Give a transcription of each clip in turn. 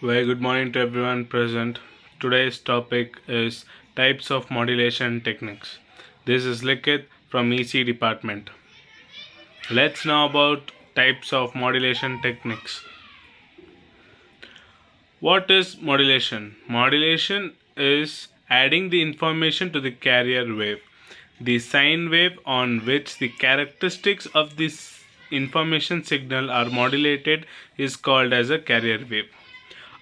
Very good morning to everyone present. Today's topic is types of modulation techniques. This is Likith from EC department. Let's know about types of modulation techniques. What is modulation? Modulation is adding the information to the carrier wave. The sine wave on which the characteristics of this information signal are modulated is called as a carrier wave.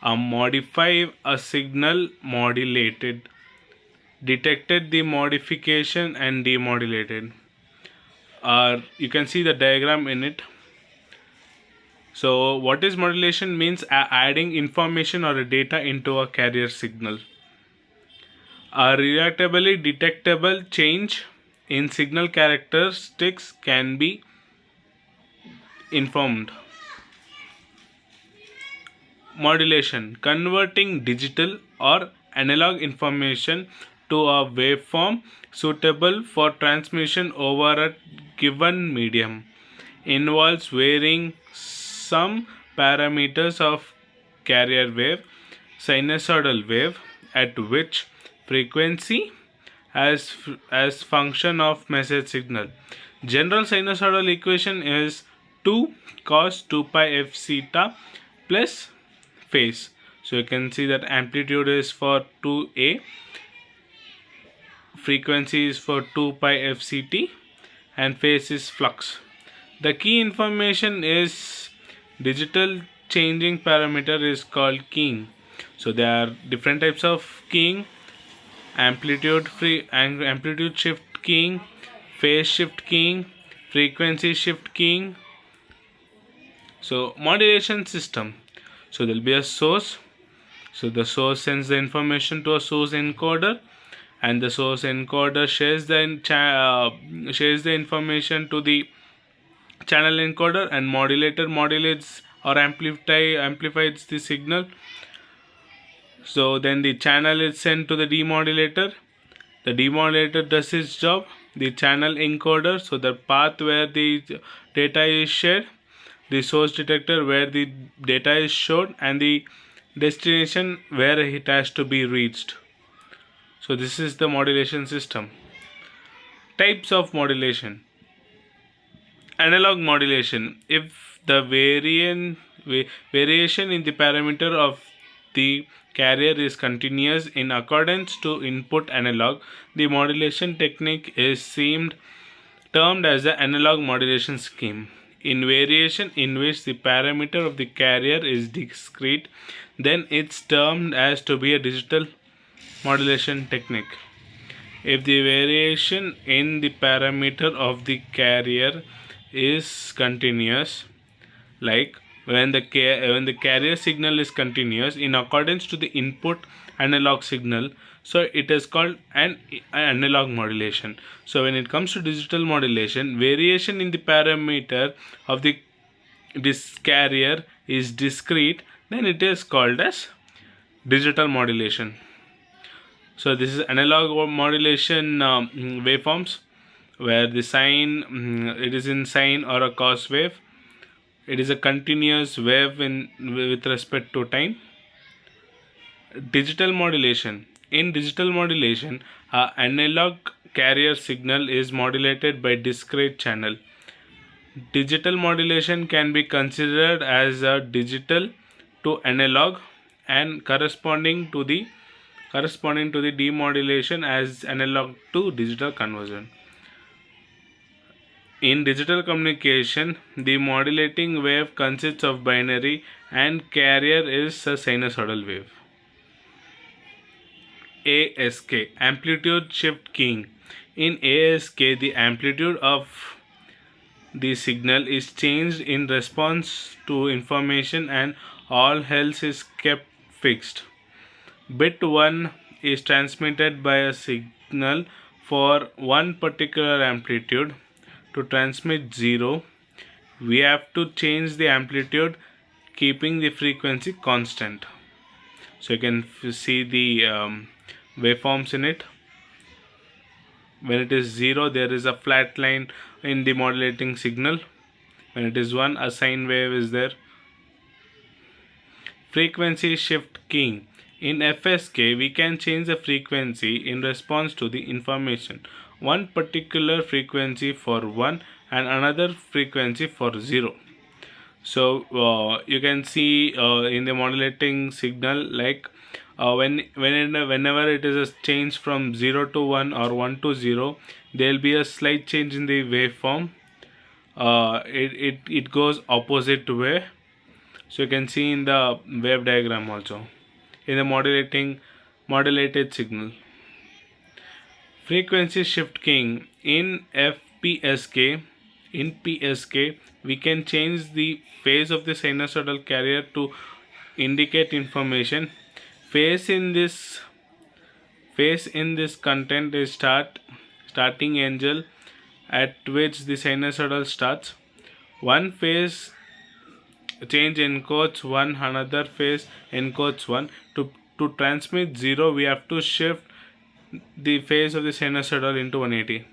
A signal modulated, detected the modification and demodulated. You can see the diagram in it. So what is modulation means adding information or a data into a carrier signal. A reliably detectable change in signal characteristics can be informed. Modulation, converting digital or analog information to a waveform suitable for transmission over a given medium, involves varying some parameters of carrier wave, sinusoidal wave, at which frequency as function of message signal. General sinusoidal equation is 2 cos 2 pi f theta plus phase. So you can see that amplitude is for 2a, frequency is for 2 pi fct, and phase is flux. The key information is digital changing parameter is called keying. So there are different types of keying: amplitude shift keying, phase shift keying, frequency shift keying. So modulation system. So there will be a source. So the source sends the information to a source encoder, and the source encoder shares the information to the channel encoder, and modulator modulates or amplifies the signal. So then the channel is sent to the demodulator. The demodulator does its job. The channel encoder, so the path where the data is shared, the source detector where the data is shown, and the destination where it has to be reached. So this is the modulation system. Types of modulation. Analog modulation. If the variation in the parameter of the carrier is continuous in accordance to input analog, the modulation technique is termed as the analog modulation scheme. In variation in which the parameter of the carrier is discrete, then it's termed as to be a digital modulation technique. If the variation in the parameter of the carrier is continuous, like when the carrier signal is continuous in accordance to the input analog signal, so it is called an analog modulation. So when it comes to digital modulation, variation in the parameter of this carrier is discrete, then it is called as digital modulation. So this is analog modulation waveforms, where the sine it is in sine or a cos wave. It is a continuous wave with respect to time. Digital modulation. In digital modulation, an analog carrier signal is modulated by discrete channel. Digital modulation can be considered as a digital to analog, and corresponding to the demodulation as analog to digital conversion. In digital communication, the modulating wave consists of binary, and carrier is a sinusoidal wave. ASK, amplitude shift keying. In ASK, the amplitude of the signal is changed in response to information, and all else is kept fixed. Bit 1 is transmitted by a signal for one particular amplitude. To transmit 0, we have to change the amplitude, keeping the frequency constant. So you can see the waveforms in it. When it is 0, there is a flat line in the modulating signal. When it is 1, a sine wave is there. Frequency shift keying. In FSK, we can change the frequency in response to the information. One particular frequency for 1 and another frequency for 0. So you can see in the modulating signal, like whenever it is a change from 0 to 1 or 1 to 0, there will be a slight change in the waveform. It goes opposite way. So you can see in the wave diagram also in the modulated signal. Frequency shift keying. In PSK, we can change the phase of the sinusoidal carrier to indicate information. Phase in this content is starting angle at which the sinusoidal starts. One phase change encodes 1, another phase encodes 1. To transmit 0, we have to shift the phase of the sinusoidal into 180.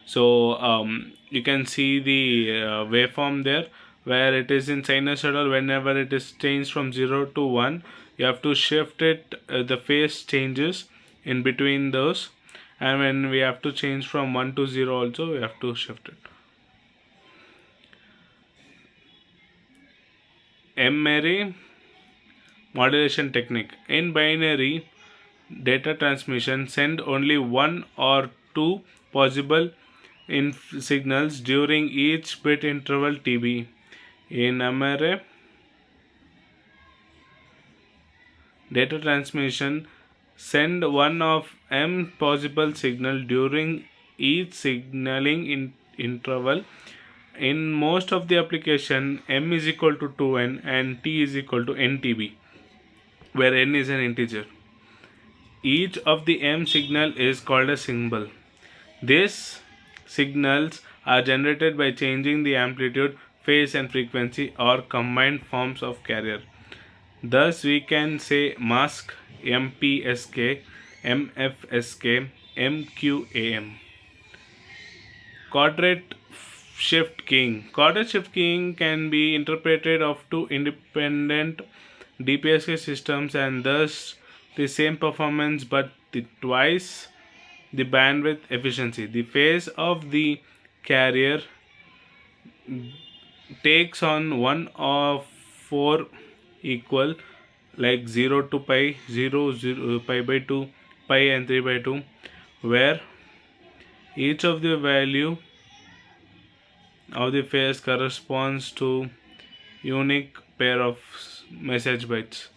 So you can see the waveform there, where it is in sinusoidal. Whenever it is changed from 0 to 1, you have to shift it, the phase changes in between those, and when we have to change from 1 to 0 also, we have to shift it. M-Array modulation technique. In binary data transmission, send only 1 or 2 possible signals during each bit interval TB. In M-Array data transmission, send one of m possible signal during each signaling interval. In most of the application, m is equal to 2n and t is equal to ntb, where n is an integer. Each of the m signal is called a symbol. These signals are generated by changing the amplitude, phase and frequency, or combined forms of carrier. Thus we can say mask, MPSK, MFSK, MQAM. Quadrate shift keying. Quadrate shift keying can be interpreted of two independent DPSK systems and thus the same performance but twice the bandwidth efficiency. The phase of the carrier takes on one of four equal, like 0 to pi, 0, pi by 2, pi and 3 by 2, where each of the value of the phase corresponds to unique pair of message bytes.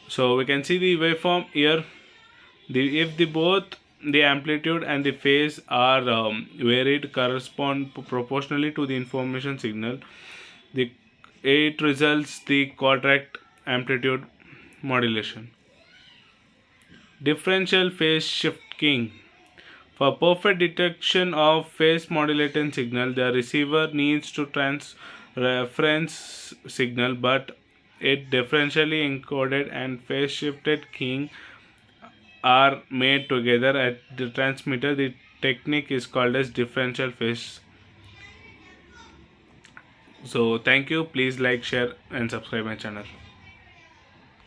So we can see the waveform here. If both the amplitude and the phase are varied correspond proportionally to the information signal, it results the quadrate amplitude modulation. Differential phase shift keying. For perfect detection of phase modulated signal, the receiver needs to reference signal, but it differentially encoded and phase shifted keying are made together at the transmitter. The technique is called as differential phase. So thank you. Please like, share and subscribe my channel.